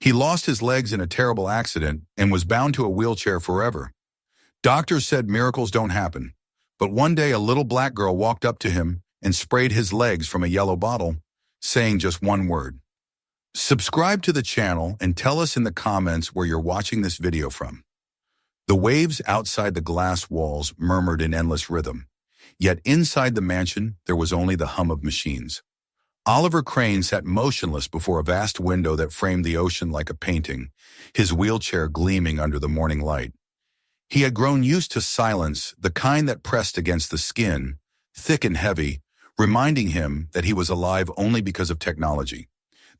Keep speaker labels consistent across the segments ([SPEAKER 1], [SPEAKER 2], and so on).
[SPEAKER 1] He lost his legs in a terrible accident and was bound to a wheelchair forever. Doctors said miracles don't happen, but one day a little black girl walked up to him and sprayed his legs from a yellow bottle, saying just one word. Subscribe to the channel and tell us in the comments where you're watching this video from. The waves outside the glass walls murmured in endless rhythm, yet inside the mansion there was only the hum of machines. Oliver Crane sat motionless before a vast window that framed the ocean like a painting, his wheelchair gleaming under the morning light. He had grown used to silence, the kind that pressed against the skin, thick and heavy, reminding him that he was alive only because of technology.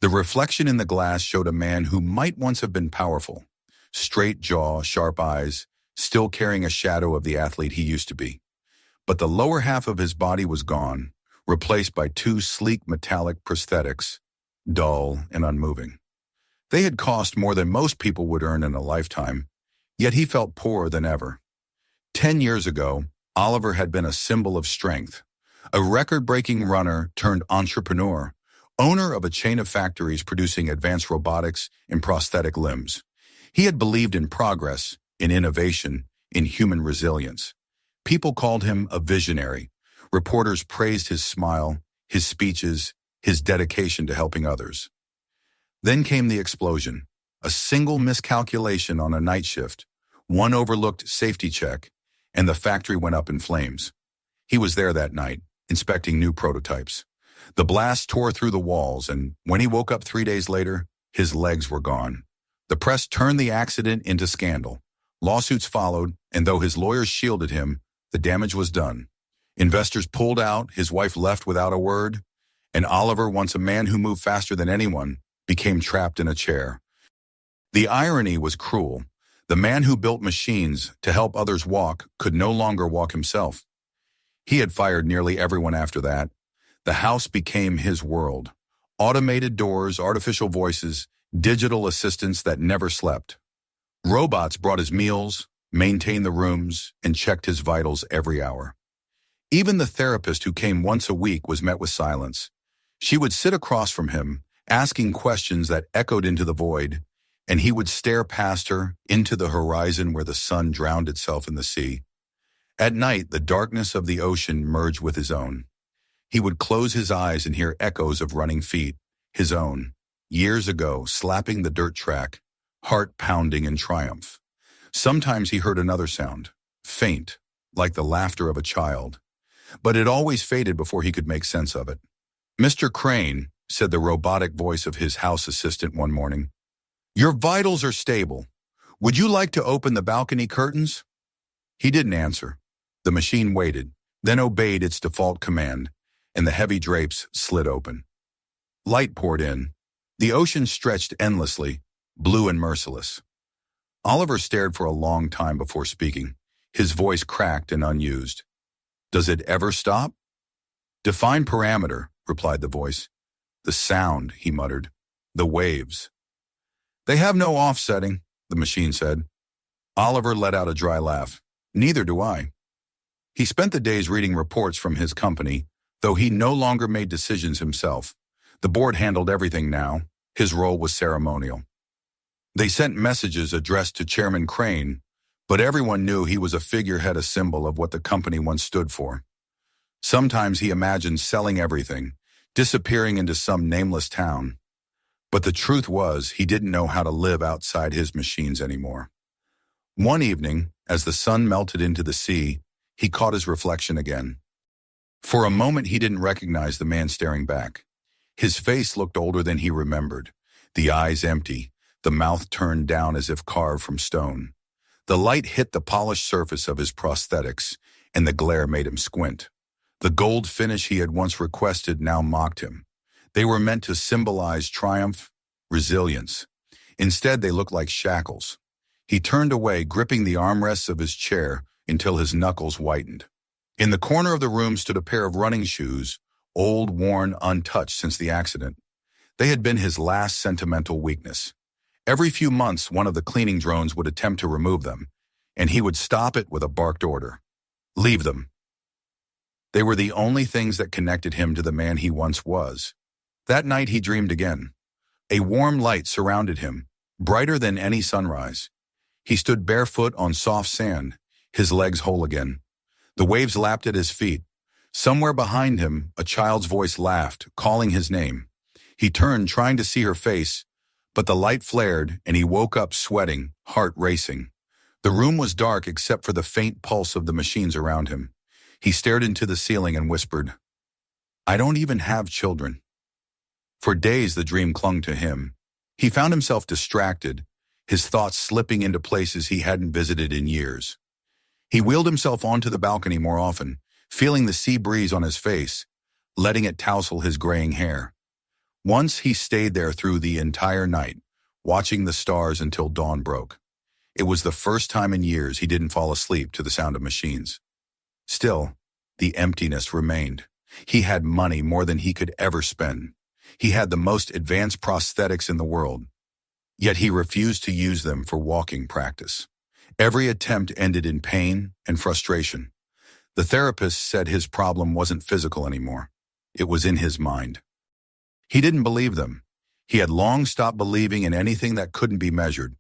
[SPEAKER 1] The reflection in the glass showed a man who might once have been powerful. Straight jaw, sharp eyes, still carrying a shadow of the athlete he used to be. But the lower half of his body was gone, replaced by two sleek metallic prosthetics, dull and unmoving. They had cost more than most people would earn in a lifetime, yet he felt poorer than ever. 10 years ago, Oliver had been a symbol of strength, a record-breaking runner turned entrepreneur, owner of a chain of factories producing advanced robotics and prosthetic limbs. He had believed in progress, in innovation, in human resilience. People called him a visionary. Reporters praised his smile, his speeches, his dedication to helping others. Then came the explosion. A single miscalculation on a night shift, one overlooked safety check, and the factory went up in flames. He was there that night, inspecting new prototypes. The blast tore through the walls, and when he woke up 3 days later, his legs were gone. The press turned the accident into scandal. Lawsuits followed, and though his lawyers shielded him, the damage was done. Investors pulled out, his wife left without a word, and Oliver, once a man who moved faster than anyone, became trapped in a chair. The irony was cruel. The man who built machines to help others walk could no longer walk himself. He had fired nearly everyone after that. The house became his world. Automated doors, artificial voices, digital assistants that never slept. Robots brought his meals, maintained the rooms, and checked his vitals every hour. Even the therapist who came once a week was met with silence. She would sit across from him, asking questions that echoed into the void, and he would stare past her into the horizon where the sun drowned itself in the sea. At night, the darkness of the ocean merged with his own. He would close his eyes and hear echoes of running feet, his own, years ago, slapping the dirt track, heart pounding in triumph. Sometimes he heard another sound, faint, like the laughter of a child, but it always faded before he could make sense of it. "Mr. Crane," said the robotic voice of his house assistant one morning, "your vitals are stable. Would you like to open the balcony curtains?" He didn't answer. The machine waited, then obeyed its default command, and the heavy drapes slid open. Light poured in. The ocean stretched endlessly, blue and merciless. Oliver stared for a long time before speaking, his voice cracked and unused. "Does it ever stop?" "Define parameter," replied the voice. "The sound," he muttered. "The waves." "They have no offsetting," the machine said. Oliver let out a dry laugh. "Neither do I." He spent the days reading reports from his company, though he no longer made decisions himself. The board handled everything now. His role was ceremonial. They sent messages addressed to Chairman Crane, but everyone knew he was a figurehead, a symbol of what the company once stood for. Sometimes he imagined selling everything, disappearing into some nameless town. But the truth was, he didn't know how to live outside his machines anymore. One evening, as the sun melted into the sea, he caught his reflection again. For a moment, he didn't recognize the man staring back. His face looked older than he remembered, the eyes empty, the mouth turned down as if carved from stone. The light hit the polished surface of his prosthetics, and the glare made him squint. The gold finish he had once requested now mocked him. They were meant to symbolize triumph, resilience. Instead, they looked like shackles. He turned away, gripping the armrests of his chair until his knuckles whitened. In the corner of the room stood a pair of running shoes, old, worn, untouched since the accident. They had been his last sentimental weakness. Every few months, one of the cleaning drones would attempt to remove them, and he would stop it with a barked order. "Leave them." They were the only things that connected him to the man he once was. That night he dreamed again. A warm light surrounded him, brighter than any sunrise. He stood barefoot on soft sand, his legs whole again. The waves lapped at his feet. Somewhere behind him, a child's voice laughed, calling his name. He turned, trying to see her face, but the light flared and he woke up sweating, heart racing. The room was dark except for the faint pulse of the machines around him. He stared into the ceiling and whispered, "I don't even have children." For days the dream clung to him. He found himself distracted, his thoughts slipping into places he hadn't visited in years. He wheeled himself onto the balcony more often, feeling the sea breeze on his face, letting it tousle his graying hair. Once he stayed there through the entire night, watching the stars until dawn broke. It was the first time in years he didn't fall asleep to the sound of machines. Still, the emptiness remained. He had money more than he could ever spend. He had the most advanced prosthetics in the world. Yet he refused to use them for walking practice. Every attempt ended in pain and frustration. The therapist said his problem wasn't physical anymore. It was in his mind. He didn't believe them. He had long stopped believing in anything that couldn't be measured.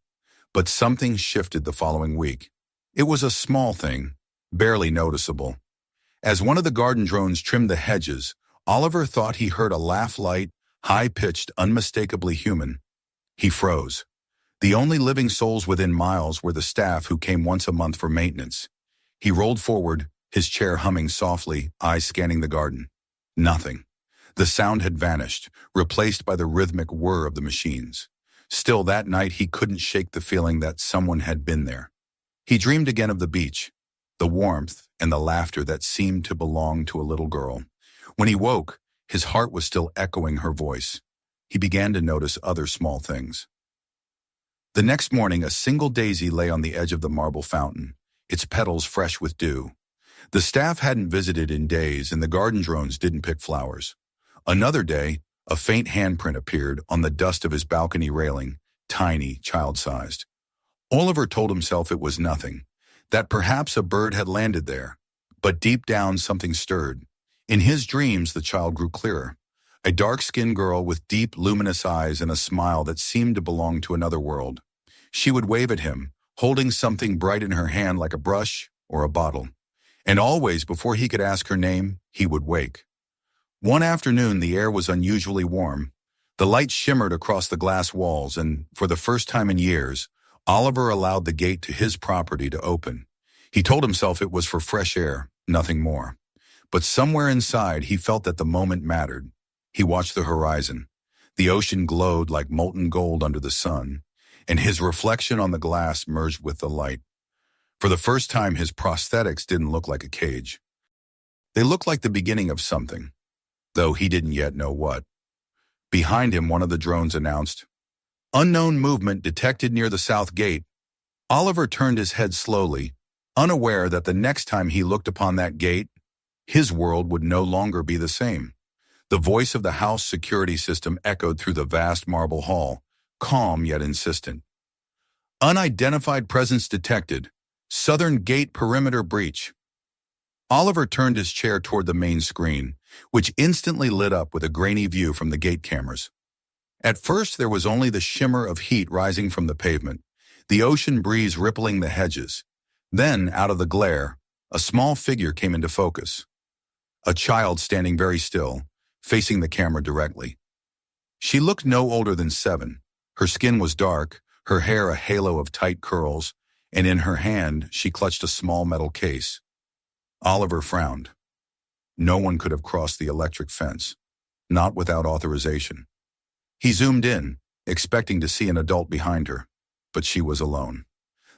[SPEAKER 1] But something shifted the following week. It was a small thing, barely noticeable. As one of the garden drones trimmed the hedges, Oliver thought he heard a laugh light, high-pitched, unmistakably human. He froze. The only living souls within miles were the staff who came once a month for maintenance. He rolled forward, his chair humming softly, eyes scanning the garden. Nothing. The sound had vanished, replaced by the rhythmic whir of the machines. Still, that night he couldn't shake the feeling that someone had been there. He dreamed again of the beach, the warmth and the laughter that seemed to belong to a little girl. When he woke, his heart was still echoing her voice. He began to notice other small things. The next morning, a single daisy lay on the edge of the marble fountain, its petals fresh with dew. The staff hadn't visited in days, and the garden drones didn't pick flowers. Another day, a faint handprint appeared on the dust of his balcony railing, tiny, child-sized. Oliver told himself it was nothing, that perhaps a bird had landed there. But deep down, something stirred. In his dreams, the child grew clearer. A dark-skinned girl with deep, luminous eyes and a smile that seemed to belong to another world. She would wave at him, holding something bright in her hand like a brush or a bottle. And always, before he could ask her name, he would wake. One afternoon, the air was unusually warm. The light shimmered across the glass walls, and for the first time in years, Oliver allowed the gate to his property to open. He told himself it was for fresh air, nothing more. But somewhere inside, he felt that the moment mattered. He watched the horizon. The ocean glowed like molten gold under the sun, and his reflection on the glass merged with the light. For the first time, his prosthetics didn't look like a cage. They looked like the beginning of something, though he didn't yet know what. Behind him, one of the drones announced, "Unknown movement detected near the south gate." Oliver turned his head slowly, unaware that the next time he looked upon that gate, his world would no longer be the same. The voice of the house security system echoed through the vast marble hall, calm yet insistent. "Unidentified presence detected. Southern gate perimeter breach." Oliver turned his chair toward the main screen, which instantly lit up with a grainy view from the gate cameras. At first, there was only the shimmer of heat rising from the pavement, the ocean breeze rippling the hedges. Then, out of the glare, a small figure came into focus. A child standing very still, facing the camera directly. She looked no older than 7. Her skin was dark, her hair a halo of tight curls, and in her hand she clutched a small metal case. Oliver frowned. No one could have crossed the electric fence, not without authorization. He zoomed in, expecting to see an adult behind her, but she was alone.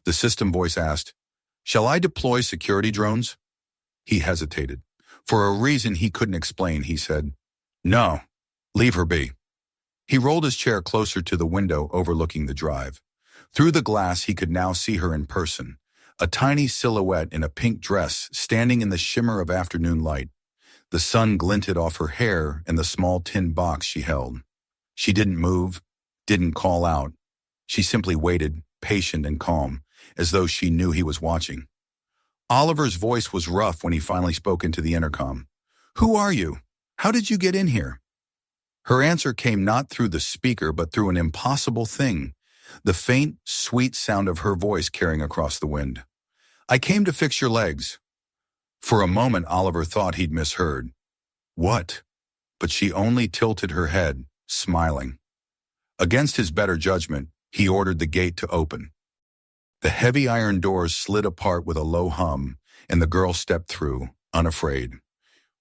[SPEAKER 1] The system voice asked, "Shall I deploy security drones?" He hesitated. For a reason he couldn't explain, he said, "No, leave her be." He rolled his chair closer to the window overlooking the drive. Through the glass, he could now see her in person, a tiny silhouette in a pink dress standing in the shimmer of afternoon light. The sun glinted off her hair and the small tin box she held. She didn't move, didn't call out. She simply waited, patient and calm, as though she knew he was watching. Oliver's voice was rough when he finally spoke into the intercom. "Who are you? How did you get in here?" Her answer came not through the speaker but through an impossible thing, the faint, sweet sound of her voice carrying across the wind. "I came to fix your legs." For a moment, Oliver thought he'd misheard. "What?" But she only tilted her head, smiling. Against his better judgment, he ordered the gate to open. The heavy iron doors slid apart with a low hum, and the girl stepped through, unafraid.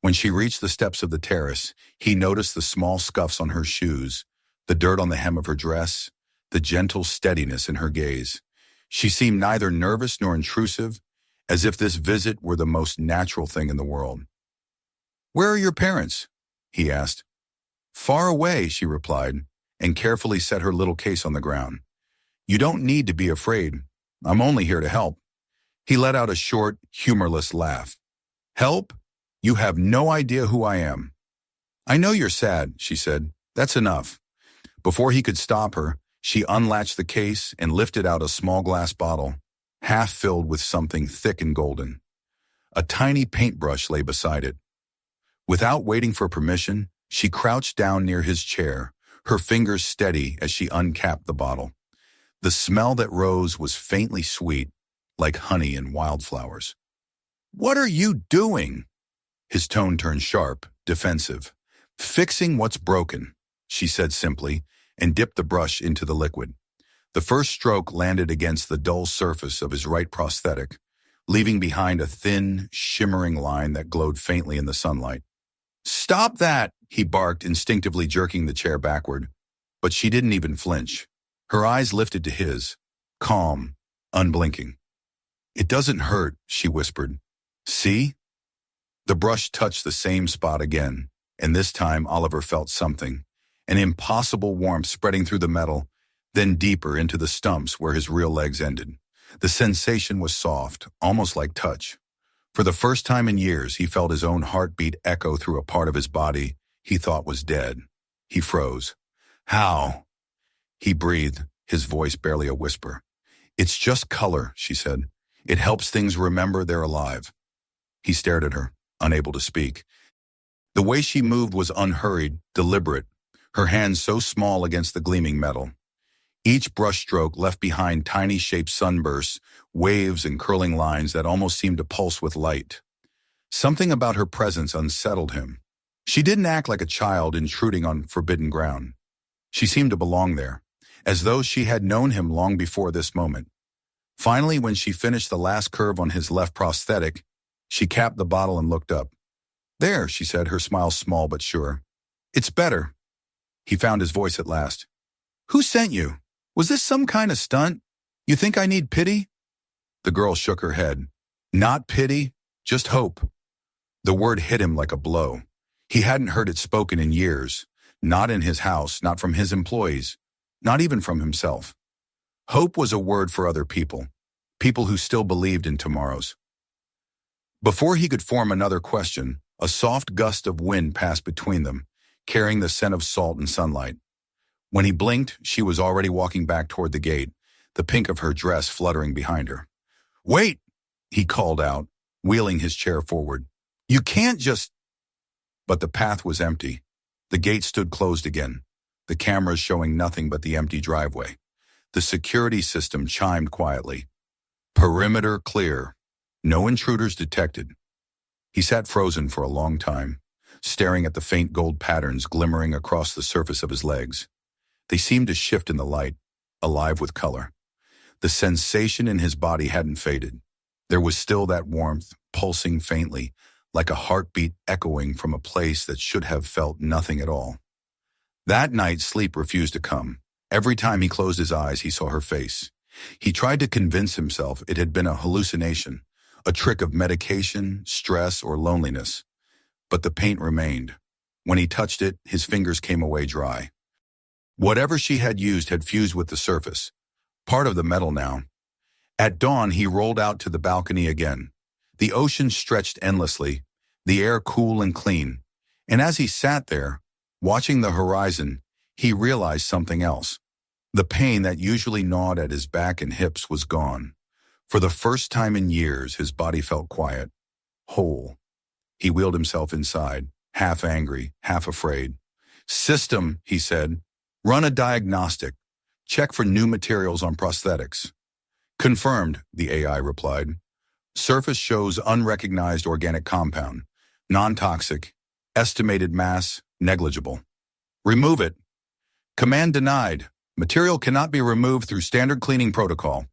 [SPEAKER 1] When she reached the steps of the terrace, he noticed the small scuffs on her shoes, the dirt on the hem of her dress, the gentle steadiness in her gaze. She seemed neither nervous nor intrusive, as if this visit were the most natural thing in the world. "Where are your parents?" he asked. "Far away," she replied, and carefully set her little case on the ground. "You don't need to be afraid. I'm only here to help." He let out a short, humorless laugh. "Help? You have no idea who I am." "I know you're sad," she said. "That's enough." Before he could stop her, she unlatched the case and lifted out a small glass bottle, half filled with something thick and golden. A tiny paintbrush lay beside it. Without waiting for permission, she crouched down near his chair, her fingers steady as she uncapped the bottle. The smell that rose was faintly sweet, like honey and wildflowers. "What are you doing?" His tone turned sharp, defensive. "Fixing what's broken," she said simply, and dipped the brush into the liquid. The first stroke landed against the dull surface of his right prosthetic, leaving behind a thin, shimmering line that glowed faintly in the sunlight. "Stop that!" he barked, instinctively jerking the chair backward. But she didn't even flinch. Her eyes lifted to his, calm, unblinking. "It doesn't hurt," she whispered. "See?" The brush touched the same spot again, and this time Oliver felt something, an impossible warmth spreading through the metal, then deeper into the stumps where his real legs ended. The sensation was soft, almost like touch. For the first time in years, he felt his own heartbeat echo through a part of his body he thought was dead. He froze. "How?" He breathed, his voice barely a whisper. "It's just color," she said. "It helps things remember they're alive." He stared at her, unable to speak. The way she moved was unhurried, deliberate, her hands so small against the gleaming metal. Each brushstroke left behind tiny shaped sunbursts, waves and curling lines that almost seemed to pulse with light. Something about her presence unsettled him. She didn't act like a child intruding on forbidden ground. She seemed to belong there, as though she had known him long before this moment. Finally, when she finished the last curve on his left prosthetic, she capped the bottle and looked up. "There," she said, her smile small but sure. "It's better." He found his voice at last. "Who sent you? Was this some kind of stunt? You think I need pity?" The girl shook her head. "Not pity, just hope." The word hit him like a blow. He hadn't heard it spoken in years, not in his house, not from his employees, not even from himself. Hope was a word for other people, people who still believed in tomorrows. Before he could form another question, a soft gust of wind passed between them, carrying the scent of salt and sunlight. When he blinked, she was already walking back toward the gate, the pink of her dress fluttering behind her. "Wait!" he called out, wheeling his chair forward. "You can't just—" But the path was empty. The gate stood closed again, the cameras showing nothing but the empty driveway. The security system chimed quietly. Perimeter clear. No intruders detected. He sat frozen for a long time, staring at the faint gold patterns glimmering across the surface of his legs. They seemed to shift in the light, alive with color. The sensation in his body hadn't faded. There was still that warmth, pulsing faintly, like a heartbeat echoing from a place that should have felt nothing at all. That night, sleep refused to come. Every time he closed his eyes, he saw her face. He tried to convince himself it had been a hallucination, a trick of medication, stress, or loneliness. But the paint remained. When he touched it, his fingers came away dry. Whatever she had used had fused with the surface, part of the metal now. At dawn, he rolled out to the balcony again. The ocean stretched endlessly, the air cool and clean. And as he sat there, watching the horizon, he realized something else. The pain that usually gnawed at his back and hips was gone. For the first time in years, his body felt quiet, whole. He wheeled himself inside, half angry, half afraid. "System," he said. "Run a diagnostic. Check for new materials on prosthetics. Confirmed, the AI replied. Surface shows unrecognized organic compound. Non-toxic. Estimated mass, negligible. Remove it. Command denied. Material cannot be removed through standard cleaning protocol.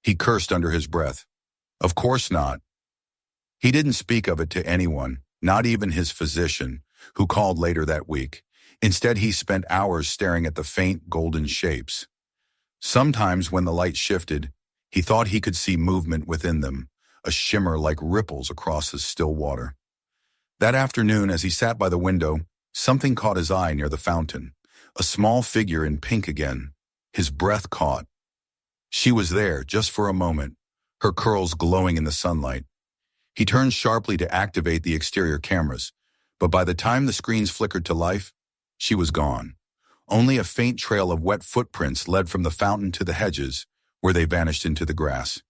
[SPEAKER 1] He cursed under his breath. Of course not. He didn't speak of it to anyone, not even his physician, who called later that week. Instead, he spent hours staring at the faint golden shapes. Sometimes when the light shifted, he thought he could see movement within them, a shimmer like ripples across the still water. That afternoon, as he sat by the window, something caught his eye near the fountain. A small figure in pink again. His breath caught. She was there, just for a moment, her curls glowing in the sunlight. He turned sharply to activate the exterior cameras, but by the time the screens flickered to life, she was gone. Only a faint trail of wet footprints led from the fountain to the hedges, where they vanished into the grass.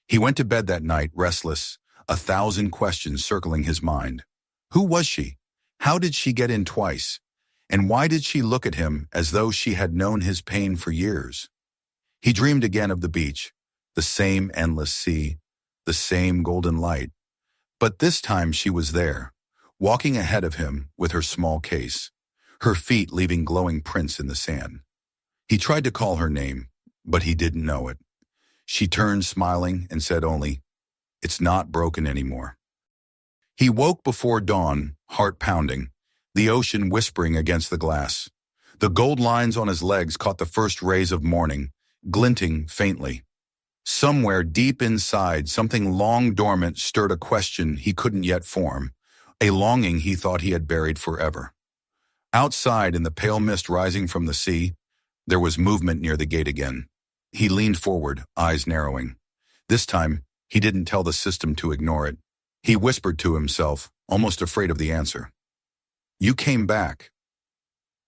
[SPEAKER 1] He went to bed that night, restless, 1,000 questions circling his mind. Who was she? How did she get in twice? And why did she look at him as though she had known his pain for years? He dreamed again of the beach, the same endless sea, the same golden light. But this time she was there, walking ahead of him with her small case, her feet leaving glowing prints in the sand. He tried to call her name, but he didn't know it. She turned smiling and said only, "It's not broken anymore." He woke before dawn, heart pounding, the ocean whispering against the glass. The gold lines on his legs caught the first rays of morning, glinting faintly. Somewhere deep inside, something long dormant stirred a question he couldn't yet form, a longing he thought he had buried forever. Outside, in the pale mist rising from the sea, there was movement near the gate again. He leaned forward, eyes narrowing. This time, he didn't tell the system to ignore it. He whispered to himself, almost afraid of the answer. "You came back."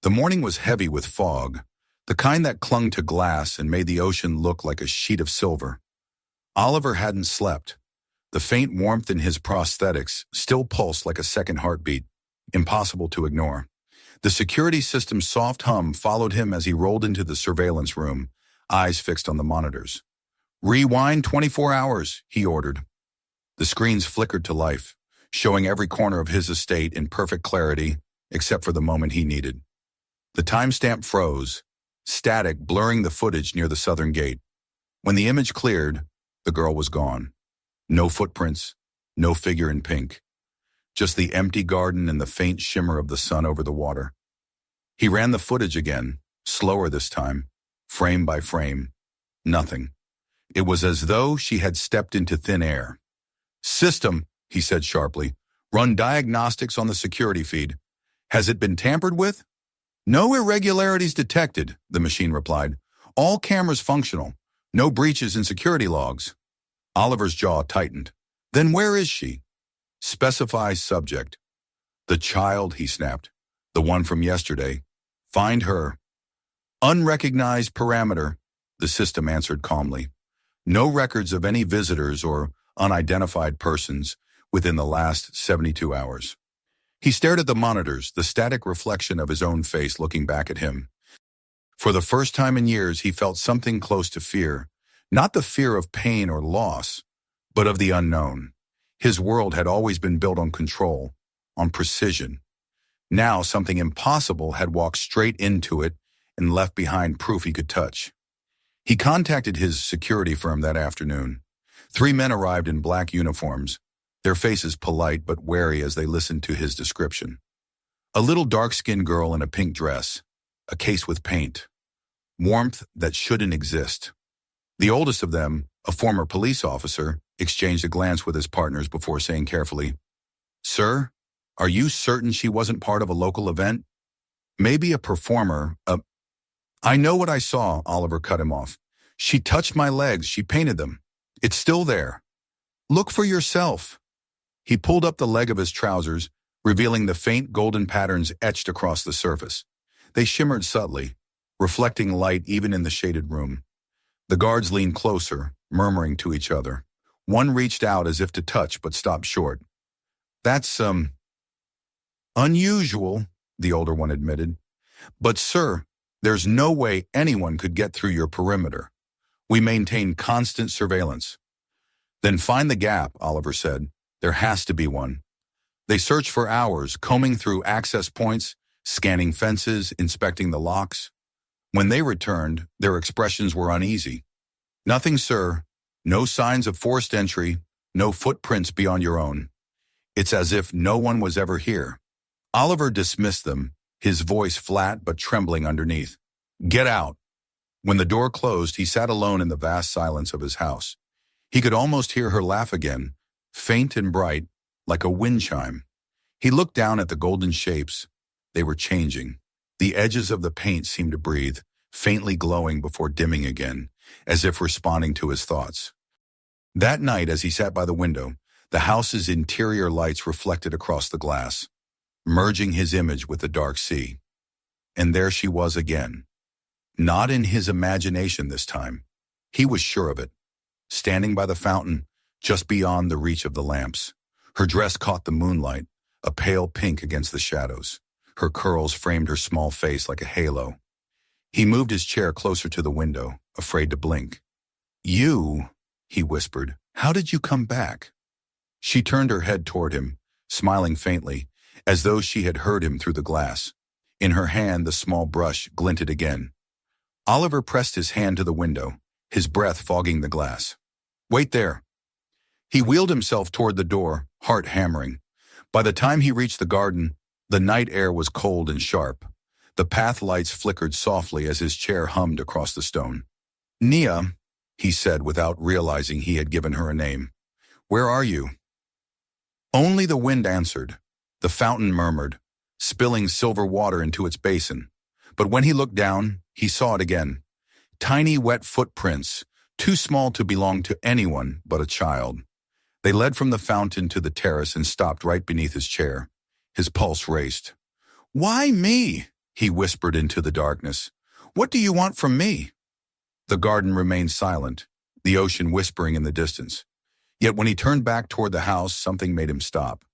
[SPEAKER 1] The morning was heavy with fog, the kind that clung to glass and made the ocean look like a sheet of silver. Oliver hadn't slept. The faint warmth in his prosthetics still pulsed like a second heartbeat, impossible to ignore. The security system's soft hum followed him as he rolled into the surveillance room, eyes fixed on the monitors. "Rewind 24 hours, he ordered. The screens flickered to life, showing every corner of his estate in perfect clarity, except for the moment he needed. The timestamp froze, static blurring the footage near the southern gate. When the image cleared, the girl was gone. No footprints, no figure in pink. Just the empty garden and the faint shimmer of the sun over the water. He ran the footage again, slower this time, frame by frame. Nothing. It was as though she had stepped into thin air. "System," he said sharply, "run diagnostics on the security feed. Has it been tampered with?" "No irregularities detected," the machine replied. "All cameras functional. No breaches in security logs." Oliver's jaw tightened. "Then where is she?" "Specify subject." "The child," he snapped. "The one from yesterday. Find her." "Unrecognized parameter," the system answered calmly. "No records of any visitors or unidentified persons within the last 72 hours. He stared at the monitors, the static reflection of his own face looking back at him. For the first time in years, he felt something close to fear, not the fear of pain or loss, but of the unknown. His world had always been built on control, on precision. Now something impossible had walked straight into it and left behind proof he could touch. He contacted his security firm that afternoon. 3 men arrived in black uniforms, their faces polite but wary as they listened to his description. A little dark-skinned girl in a pink dress, a case with paint, warmth that shouldn't exist. The oldest of them, a former police officer, exchanged a glance with his partners before saying carefully, "Sir, are you certain she wasn't part of a local event? Maybe a performer, "I know what I saw," Oliver cut him off. "She touched my legs, she painted them. It's still there. Look for yourself." He pulled up the leg of his trousers, revealing the faint golden patterns etched across the surface. They shimmered subtly, reflecting light even in the shaded room. The guards leaned closer, murmuring to each other. One reached out as if to touch but stopped short. "That's, unusual," the older one admitted. "But, sir, There's no way anyone could get through your perimeter. We maintain constant surveillance. Then find the gap, Oliver said. There has to be one. They searched for hours, combing through access points, scanning fences, inspecting the locks. When they returned, their expressions were uneasy. Nothing, sir. No signs of forced entry, no footprints beyond your own. It's as if no one was ever here. Oliver dismissed them, his voice flat but trembling underneath. Get out. When the door closed, he sat alone in the vast silence of his house. He could almost hear her laugh again, faint and bright, like a wind chime. He looked down at the golden shapes. They were changing. The edges of the paint seemed to breathe, faintly glowing before dimming again, as if responding to his thoughts. That night, as he sat by the window, the house's interior lights reflected across the glass, merging his image with the dark sea. And there she was again. Not in his imagination this time. He was sure of it. Standing by the fountain, just beyond the reach of the lamps. Her dress caught the moonlight, a pale pink against the shadows. Her curls framed her small face like a halo. He moved his chair closer to the window, afraid to blink. You, he whispered, how did you come back? She turned her head toward him, smiling faintly, as though she had heard him through the glass. In her hand, the small brush glinted again. Oliver pressed his hand to the window, his breath fogging the glass. Wait there. He wheeled himself toward the door, heart hammering. By the time he reached the garden, the night air was cold and sharp. The path lights flickered softly as his chair hummed across the stone. Nia, he said without realizing he had given her a name. Where are you? Only the wind answered. The fountain murmured, spilling silver water into its basin. But when he looked down, he saw it again. Tiny wet footprints, too small to belong to anyone but a child. They led from the fountain to the terrace and stopped right beneath his chair. His pulse raced. Why me? He whispered into the darkness. What do you want from me? The garden remained silent, the ocean whispering in the distance. Yet when he turned back toward the house, something made him stop.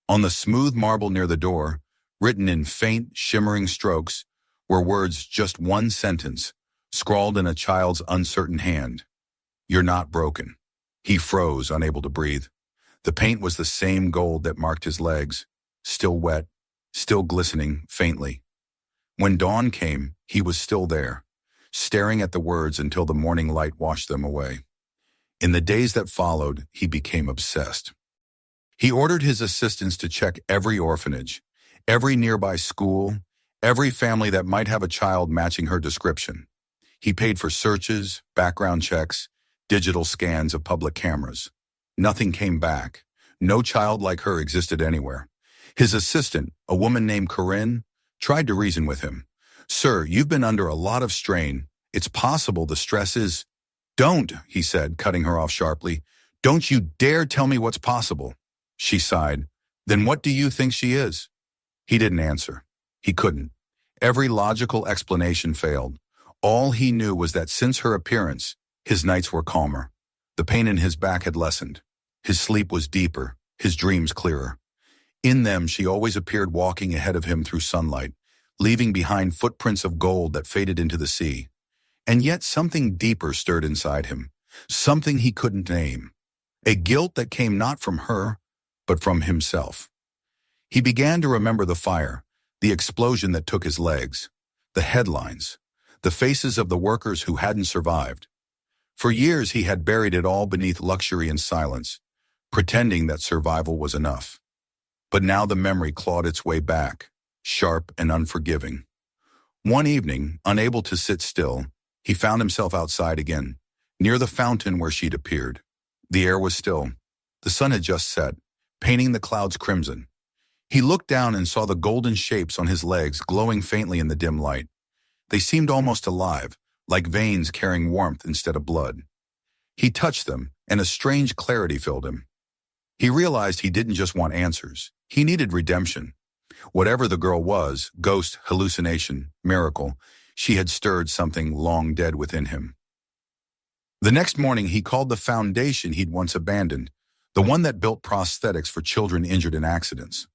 [SPEAKER 1] On the smooth marble near the door, written in faint, shimmering strokes, were words just one sentence, scrawled in a child's uncertain hand. You're not broken. He froze, unable to breathe. The paint was the same gold that marked his legs, still wet, still glistening faintly. When dawn came, he was still there, staring at the words until the morning light washed them away. In the days that followed, he became obsessed. He ordered his assistants to check every orphanage, every nearby school, every family that might have a child matching her description. He paid for searches, background checks, digital scans of public cameras. Nothing came back. No child like her existed anywhere. His assistant, a woman named Corinne, tried to reason with him. Sir, you've been under a lot of strain. It's possible the stress is... Don't, he said, cutting her off sharply. Don't you dare tell me what's possible. She sighed. Then what do you think she is? He didn't answer. He couldn't. Every logical explanation failed. All he knew was that since her appearance, his nights were calmer. The pain in his back had lessened. His sleep was deeper, his dreams clearer. In them, she always appeared walking ahead of him through sunlight, leaving behind footprints of gold that faded into the sea. And yet something deeper stirred inside him, something he couldn't name. A guilt that came not from her, but from himself. He began to remember the fire, the explosion that took his legs, the headlines, the faces of the workers who hadn't survived. For years he had buried it all beneath luxury and silence, pretending that survival was enough. But now the memory clawed its way back, sharp and unforgiving. One evening, unable to sit still, he found himself outside again, near the fountain where she'd appeared. The air was still. The sun had just set, painting the clouds crimson. He looked down and saw the golden shapes on his legs glowing faintly in the dim light. They seemed almost alive, like veins carrying warmth instead of blood. He touched them, and a strange clarity filled him. He realized he didn't just want answers. He needed redemption. Whatever the girl was, ghost, hallucination, miracle, she had stirred something long dead within him. The next morning, he called the foundation he'd once abandoned, the one that built prosthetics for children injured in accidents.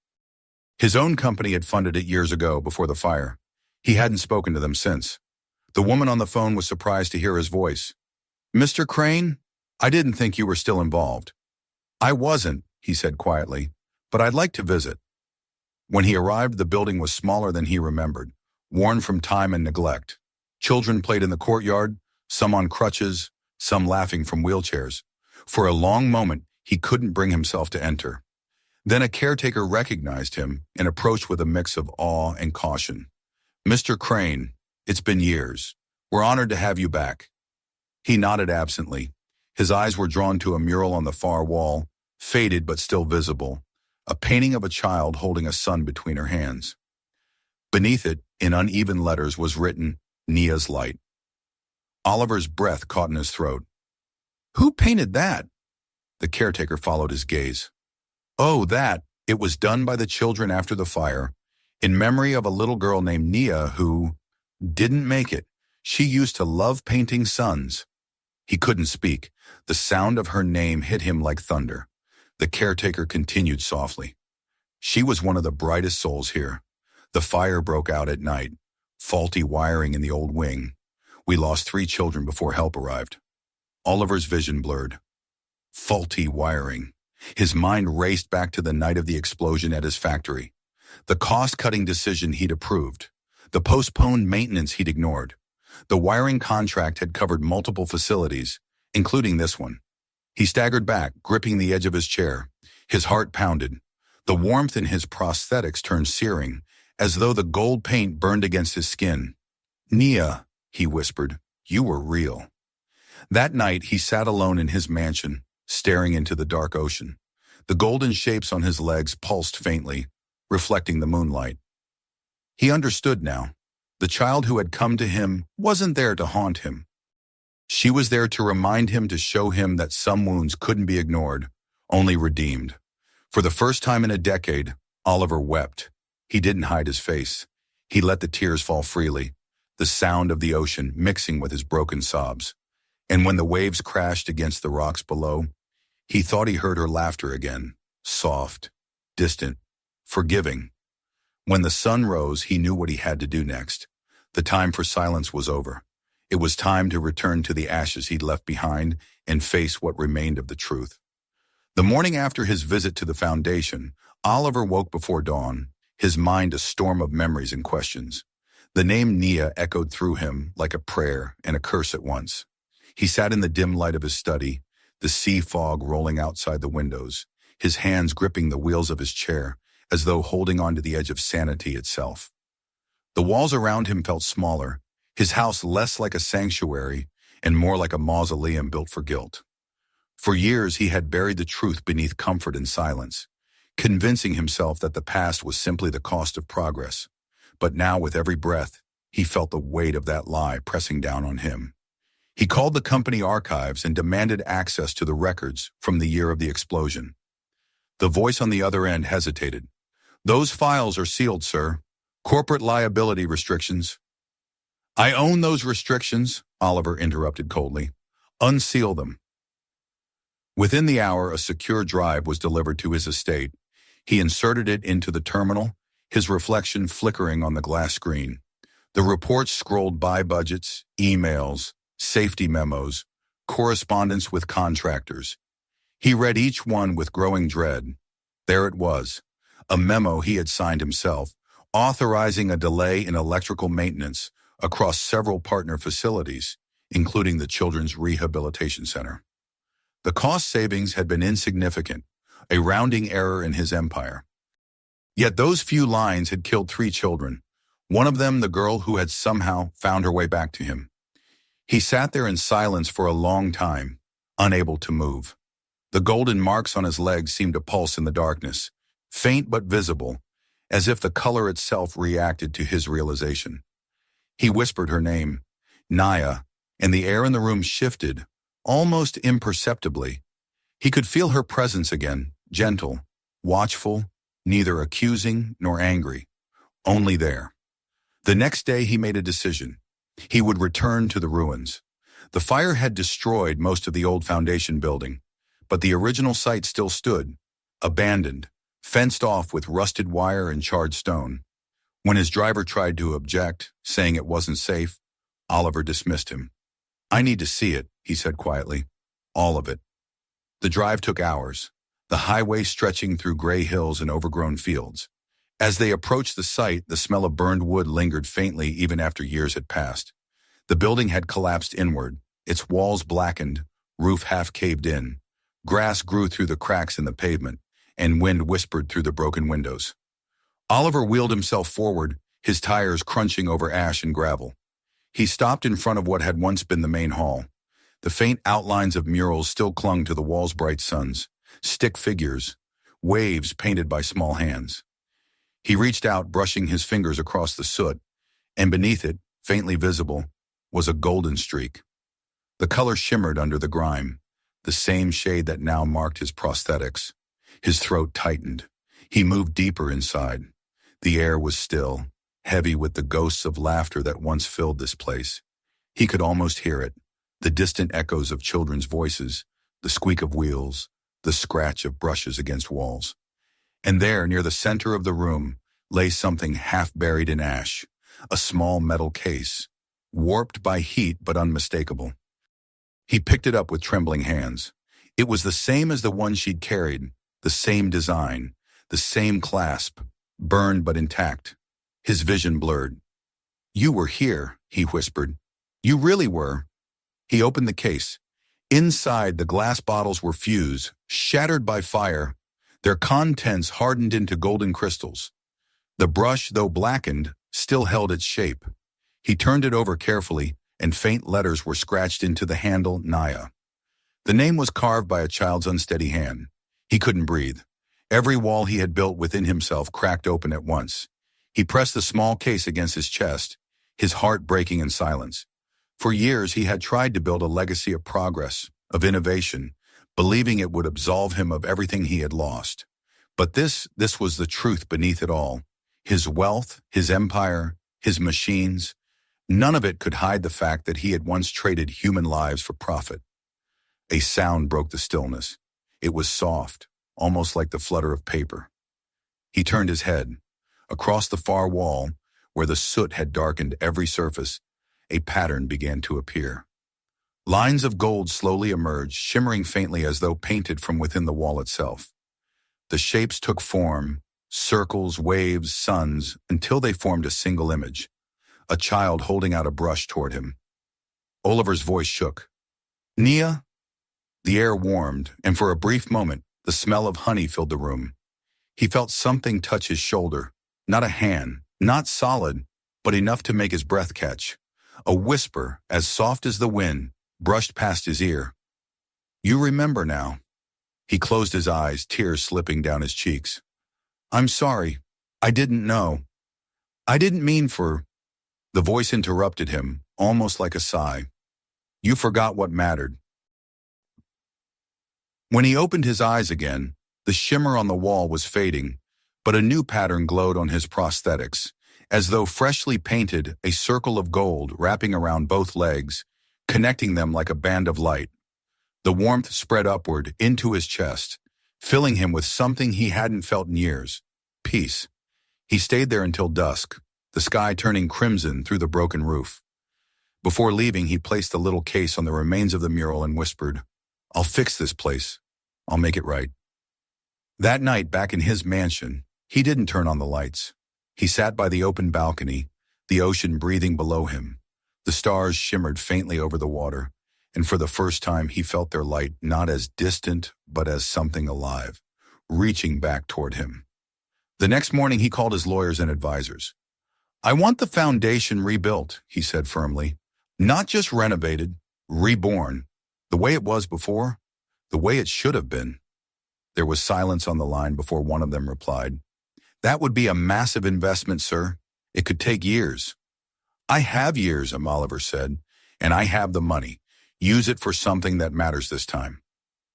[SPEAKER 1] His own company had funded it years ago before the fire. He hadn't spoken to them since. The woman on the phone was surprised to hear his voice. "Mr. Crane, I didn't think you were still involved." "I wasn't," he said quietly, "but I'd like to visit." When he arrived, the building was smaller than he remembered, worn from time and neglect. Children played in the courtyard, some on crutches, some laughing from wheelchairs. For a long moment, he couldn't bring himself to enter. Then a caretaker recognized him and approached with a mix of awe and caution. "Mr. Crane, it's been years. We're honored to have you back." He nodded absently. His eyes were drawn to a mural on the far wall, faded but still visible, a painting of a child holding a son between her hands. Beneath it, in uneven letters, was written, "Nia's Light." Oliver's breath caught in his throat. "Who painted that?" The caretaker followed his gaze. "Oh, that. It was done by the children after the fire, in memory of a little girl named Nia who didn't make it. She used to love painting suns." He couldn't speak. The sound of her name hit him like thunder. The caretaker continued softly. "She was one of the brightest souls here. The fire broke out at night. Faulty wiring in the old wing. We lost 3 children before help arrived." Oliver's vision blurred. Faulty wiring. His mind raced back to the night of the explosion at his factory. The cost-cutting decision he'd approved. The postponed maintenance he'd ignored. The wiring contract had covered multiple facilities, including this one. He staggered back, gripping the edge of his chair. His heart pounded. The warmth in his prosthetics turned searing, as though the gold paint burned against his skin. "Nia," he whispered, "you were real." That night, he sat alone in his mansion, staring into the dark ocean. The golden shapes on his legs pulsed faintly, reflecting the moonlight. He understood now. The child who had come to him wasn't there to haunt him. She was there to remind him, to show him that some wounds couldn't be ignored, only redeemed. For the first time in a decade, Oliver wept. He didn't hide his face. He let the tears fall freely, the sound of the ocean mixing with his broken sobs. And when the waves crashed against the rocks below, he thought he heard her laughter again, soft, distant, forgiving. When the sun rose, he knew what he had to do next. The time for silence was over. It was time to return to the ashes he'd left behind and face what remained of the truth. The morning after his visit to the foundation, Oliver woke before dawn, his mind a storm of memories and questions. The name Nia echoed through him like a prayer and a curse at once. He sat in the dim light of his study, the sea fog rolling outside the windows, his hands gripping the wheels of his chair, as though holding on to the edge of sanity itself. The walls around him felt smaller, his house less like a sanctuary and more like a mausoleum built for guilt. For years he had buried the truth beneath comfort and silence, convincing himself that the past was simply the cost of progress. But now, with every breath, he felt the weight of that lie pressing down on him. He called the company archives and demanded access to the records from the year of the explosion. The voice on the other end hesitated. "Those files are sealed, sir. Corporate liability restrictions." "I own those restrictions," Oliver interrupted coldly. "Unseal them." Within the hour, a secure drive was delivered to his estate. He inserted it into the terminal, his reflection flickering on the glass screen. The reports scrolled by budgets, emails, safety memos, correspondence with contractors. He read each one with growing dread. There it was, a memo he had signed himself, authorizing a delay in electrical maintenance across several partner facilities, including the Children's Rehabilitation Center. The cost savings had been insignificant, a rounding error in his empire. Yet those few lines had killed 3 children, one of them the girl who had somehow found her way back to him. He sat there in silence for a long time, unable to move. The golden marks on his legs seemed to pulse in the darkness, faint but visible, as if the color itself reacted to his realization. He whispered her name, Nia, and the air in the room shifted, almost imperceptibly. He could feel her presence again, gentle, watchful, neither accusing nor angry, only there. The next day he made a decision. He would return to the ruins. The fire had destroyed most of the old foundation building, but the original site still stood, abandoned, fenced off with rusted wire and charred stone. When his driver tried to object, saying it wasn't safe, Oliver dismissed him. "I need to see it," he said quietly. "All of it." The drive took hours, the highway stretching through gray hills and overgrown fields. As they approached the site, the smell of burned wood lingered faintly even after years had passed. The building had collapsed inward, its walls blackened, roof half caved in. Grass grew through the cracks in the pavement, and wind whispered through the broken windows. Oliver wheeled himself forward, his tires crunching over ash and gravel. He stopped in front of what had once been the main hall. The faint outlines of murals still clung to the wall's bright suns, stick figures, waves painted by small hands. He reached out, brushing his fingers across the soot, and beneath it, faintly visible, was a golden streak. The color shimmered under the grime, the same shade that now marked his prosthetics. His throat tightened. He moved deeper inside. The air was still, heavy with the ghosts of laughter that once filled this place. He could almost hear it, the distant echoes of children's voices, the squeak of wheels, the scratch of brushes against walls. And there, near the center of the room, lay something half buried in ash, a small metal case, warped by heat but unmistakable. He picked it up with trembling hands. It was the same as the one she'd carried, the same design, the same clasp, burned but intact. His vision blurred. "You were here," he whispered. "You really were." He opened the case. Inside, the glass bottles were fused, shattered by fire, their contents hardened into golden crystals. The brush, though blackened, still held its shape. He turned it over carefully, and faint letters were scratched into the handle, Naya. The name was carved by a child's unsteady hand. He couldn't breathe. Every wall he had built within himself cracked open at once. He pressed the small case against his chest, his heart breaking in silence. For years he had tried to build a legacy of progress, of innovation, believing it would absolve him of everything he had lost. But this was the truth beneath it all. His wealth, his empire, his machines, none of it could hide the fact that he had once traded human lives for profit. A sound broke the stillness. It was soft, almost like the flutter of paper. He turned his head. Across the far wall, where the soot had darkened every surface, a pattern began to appear. Lines of gold slowly emerged, shimmering faintly as though painted from within the wall itself. The shapes took form, circles, waves, suns, until they formed a single image, a child holding out a brush toward him. Oliver's voice shook. "Nia?" The air warmed, and for a brief moment, the smell of honey filled the room. He felt something touch his shoulder, not a hand, not solid, but enough to make his breath catch. A whisper, as soft as the wind, brushed past his ear. "You remember now." He closed his eyes, tears slipping down his cheeks. "I'm sorry. I didn't know. I didn't mean for—" The voice interrupted him, almost like a sigh. "You forgot what mattered." When he opened his eyes again, the shimmer on the wall was fading, but a new pattern glowed on his prosthetics, as though freshly painted, a circle of gold wrapping around both legs, connecting them like a band of light. The warmth spread upward into his chest, filling him with something he hadn't felt in years: peace. He stayed there until dusk, the sky turning crimson through the broken roof. Before leaving, he placed the little case on the remains of the mural and whispered, "I'll fix this place. I'll make it right." That night, back in his mansion, he didn't turn on the lights. He sat by the open balcony, the ocean breathing below him. The stars shimmered faintly over the water, and for the first time he felt their light not as distant, but as something alive, reaching back toward him. The next morning he called his lawyers and advisors. "I want the foundation rebuilt," he said firmly. "Not just renovated, reborn. The way it was before, the way it should have been." There was silence on the line before one of them replied, "That would be a massive investment, sir. It could take years." "I have years," Oliver said, "and I have the money. Use it for something that matters this time."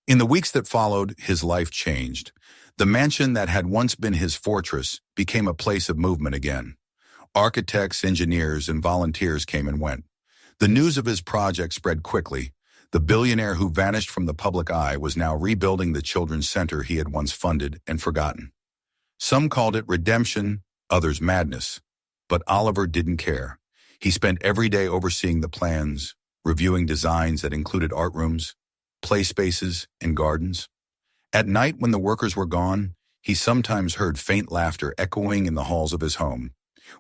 [SPEAKER 1] In the weeks that followed, his life changed. The mansion that had once been his fortress became a place of movement again. Architects, engineers, and volunteers came and went. The news of his project spread quickly. The billionaire who vanished from the public eye was now rebuilding the children's center he had once funded and forgotten. Some called it redemption, others madness. But Oliver didn't care. He spent every day overseeing the plans, reviewing designs that included art rooms, play spaces, and gardens. At night, when the workers were gone, he sometimes heard faint laughter echoing in the halls of his home.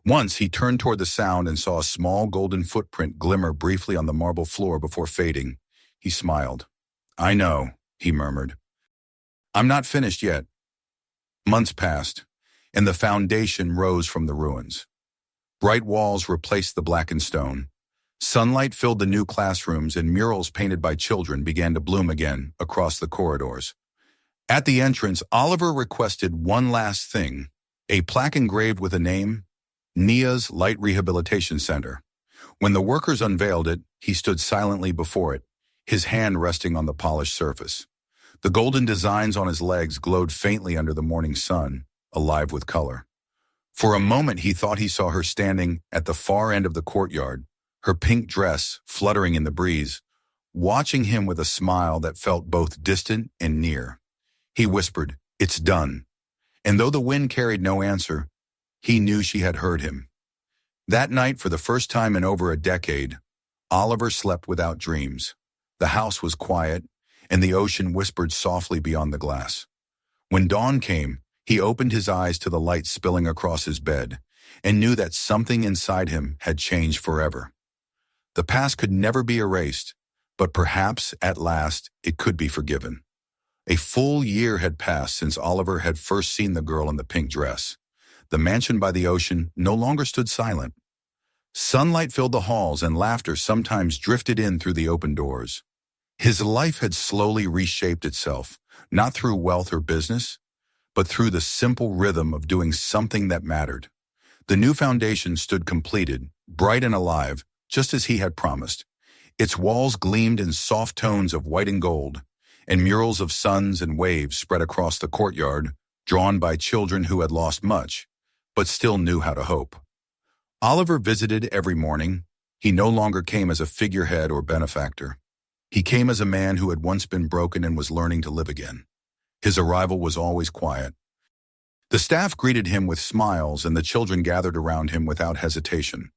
[SPEAKER 1] Once he turned toward the sound and saw a small golden footprint glimmer briefly on the marble floor before fading. He smiled. "I know," he murmured. "I'm not finished yet." Months passed, and the foundation rose from the ruins. Bright walls replaced the blackened stone. Sunlight filled the new classrooms, and murals painted by children began to bloom again across the corridors. At the entrance, Oliver requested one last thing, a plaque engraved with a name, Nia's Light Rehabilitation Center. When the workers unveiled it, he stood silently before it, his hand resting on the polished surface. The golden designs on his legs glowed faintly under the morning sun, alive with color. For a moment he thought he saw her standing at the far end of the courtyard, her pink dress fluttering in the breeze, watching him with a smile that felt both distant and near. He whispered, "It's done." And though the wind carried no answer, he knew she had heard him. That night, for the first time in over a decade, Oliver slept without dreams. The house was quiet, and the ocean whispered softly beyond the glass. When dawn came, he opened his eyes to the light spilling across his bed, and knew that something inside him had changed forever. The past could never be erased, but perhaps, at last, it could be forgiven. A full year had passed since Oliver had first seen the girl in the pink dress. The mansion by the ocean no longer stood silent. Sunlight filled the halls, and laughter sometimes drifted in through the open doors. His life had slowly reshaped itself, not through wealth or business, but through the simple rhythm of doing something that mattered. The new foundation stood completed, bright and alive, just as he had promised. Its walls gleamed in soft tones of white and gold, and murals of suns and waves spread across the courtyard, drawn by children who had lost much, but still knew how to hope. Oliver visited every morning. He no longer came as a figurehead or benefactor. He came as a man who had once been broken and was learning to live again. His arrival was always quiet. The staff greeted him with smiles, and the children gathered around him without hesitation,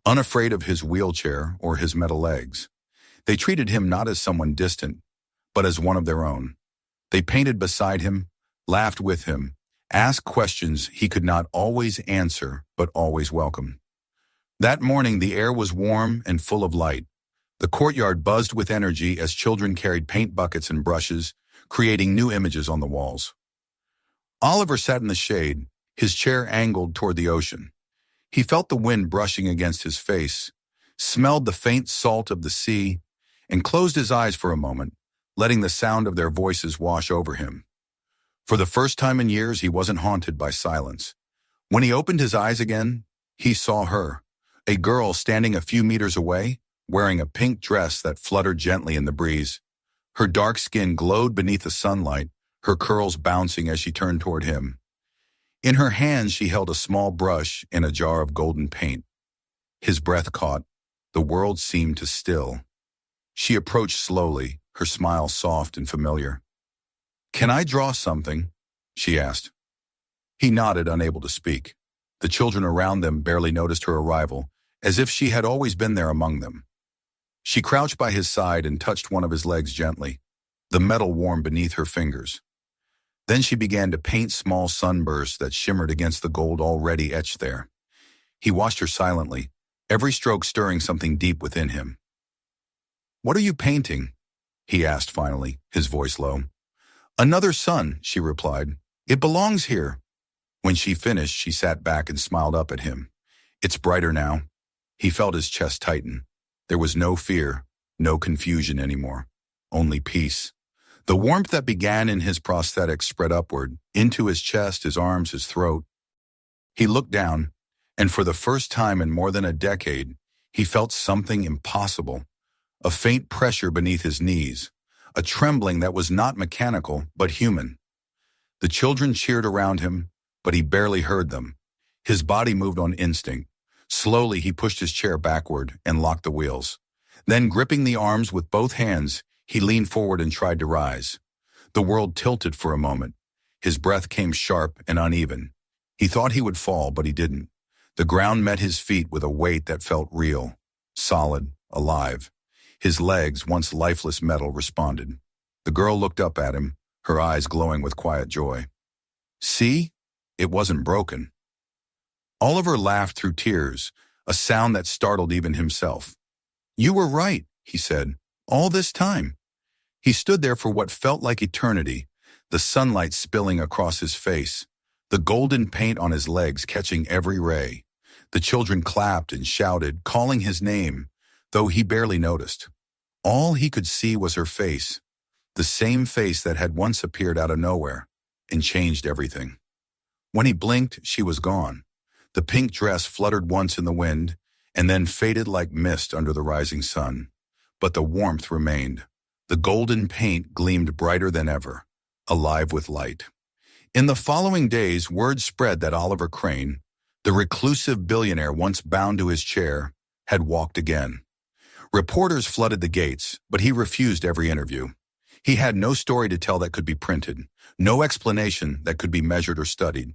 [SPEAKER 1] unafraid of his wheelchair or his metal legs. They treated him not as someone distant, but as one of their own. They painted beside him, laughed with him, asked questions he could not always answer but always welcome. That morning the air was warm and full of light. The courtyard buzzed with energy as children carried paint buckets and brushes, creating new images on the walls. Oliver sat in the shade, his chair angled toward the ocean. He felt the wind brushing against his face, smelled the faint salt of the sea, and closed his eyes for a moment, letting the sound of their voices wash over him. For the first time in years, he wasn't haunted by silence. When he opened his eyes again, he saw her, a girl standing a few meters away, wearing a pink dress that fluttered gently in the breeze. Her dark skin glowed beneath the sunlight, her curls bouncing as she turned toward him. In her hands, she held a small brush and a jar of golden paint. His breath caught. The world seemed to still. She approached slowly, her smile soft and familiar. "Can I draw something?" she asked. He nodded, unable to speak. The children around them barely noticed her arrival, as if she had always been there among them. She crouched by his side and touched one of his legs gently, the metal warm beneath her fingers. Then she began to paint small sunbursts that shimmered against the gold already etched there. He watched her silently, every stroke stirring something deep within him. "What are you painting?" he asked finally, his voice low. "Another sun," she replied. "It belongs here." When she finished, she sat back and smiled up at him. "It's brighter now." He felt his chest tighten. There was no fear, no confusion anymore, only peace. The warmth that began in his prosthetic spread upward, into his chest, his arms, his throat. He looked down, and for the first time in more than a decade, he felt something impossible, a faint pressure beneath his knees, a trembling that was not mechanical but human. The children cheered around him, but he barely heard them. His body moved on instinct. Slowly, he pushed his chair backward and locked the wheels. Then, gripping the arms with both hands, he leaned forward and tried to rise. The world tilted for a moment. His breath came sharp and uneven. He thought he would fall, but he didn't. The ground met his feet with a weight that felt real, solid, alive. His legs, once lifeless metal, responded. The girl looked up at him, her eyes glowing with quiet joy. See? It wasn't broken. Oliver laughed through tears, a sound that startled even himself. You were right, he said, all this time. He stood there for what felt like eternity, the sunlight spilling across his face, the golden paint on his legs catching every ray. The children clapped and shouted, calling his name, though he barely noticed. All he could see was her face, the same face that had once appeared out of nowhere and changed everything. When he blinked, she was gone. The pink dress fluttered once in the wind and then faded like mist under the rising sun. But the warmth remained. The golden paint gleamed brighter than ever, alive with light. In the following days, word spread that Oliver Crane, the reclusive billionaire once bound to his chair, had walked again. Reporters flooded the gates, but he refused every interview. He had no story to tell that could be printed, no explanation that could be measured or studied.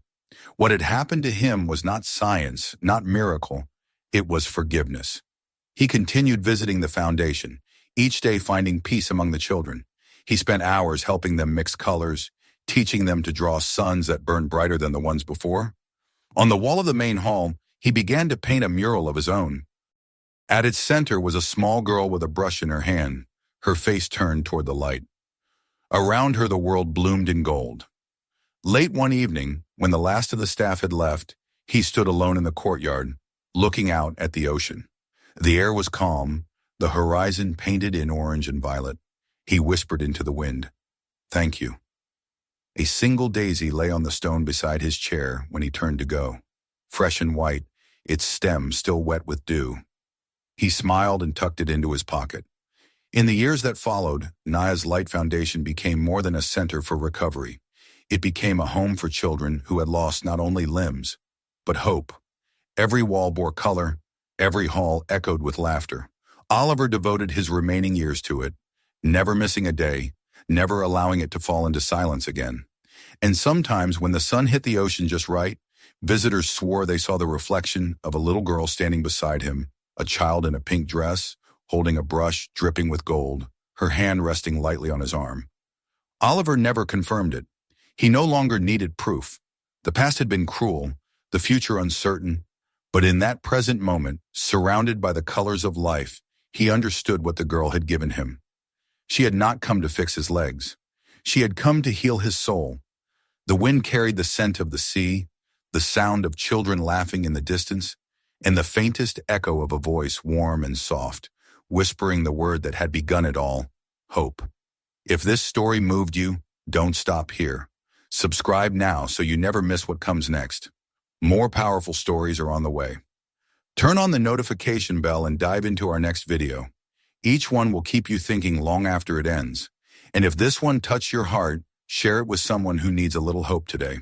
[SPEAKER 1] What had happened to him was not science, not miracle. It was forgiveness. He continued visiting the foundation, each day finding peace among the children. He spent hours helping them mix colors, teaching them to draw suns that burned brighter than the ones before. On the wall of the main hall, he began to paint a mural of his own. At its center was a small girl with a brush in her hand, her face turned toward the light. Around her, the world bloomed in gold. Late one evening, when the last of the staff had left, he stood alone in the courtyard, looking out at the ocean. The air was calm, the horizon painted in orange and violet. He whispered into the wind, "Thank you." A single daisy lay on the stone beside his chair when he turned to go, fresh and white, its stem still wet with dew. He smiled and tucked it into his pocket. In the years that followed, Naya's Light Foundation became more than a center for recovery. It became a home for children who had lost not only limbs, but hope. Every wall bore color, every hall echoed with laughter. Oliver devoted his remaining years to it, never missing a day, never allowing it to fall into silence again. And sometimes when the sun hit the ocean just right, visitors swore they saw the reflection of a little girl standing beside him, a child in a pink dress, holding a brush dripping with gold, her hand resting lightly on his arm. Oliver never confirmed it. He no longer needed proof. The past had been cruel, the future uncertain, but in that present moment, surrounded by the colors of life, he understood what the girl had given him. She had not come to fix his legs. She had come to heal his soul. The wind carried the scent of the sea, the sound of children laughing in the distance, and the faintest echo of a voice warm and soft, whispering the word that had begun it all, hope. If this story moved you, don't stop here. Subscribe now so you never miss what comes next. More powerful stories are on the way. Turn on the notification bell and dive into our next video. Each one will keep you thinking long after it ends. And if this one touched your heart, share it with someone who needs a little hope today.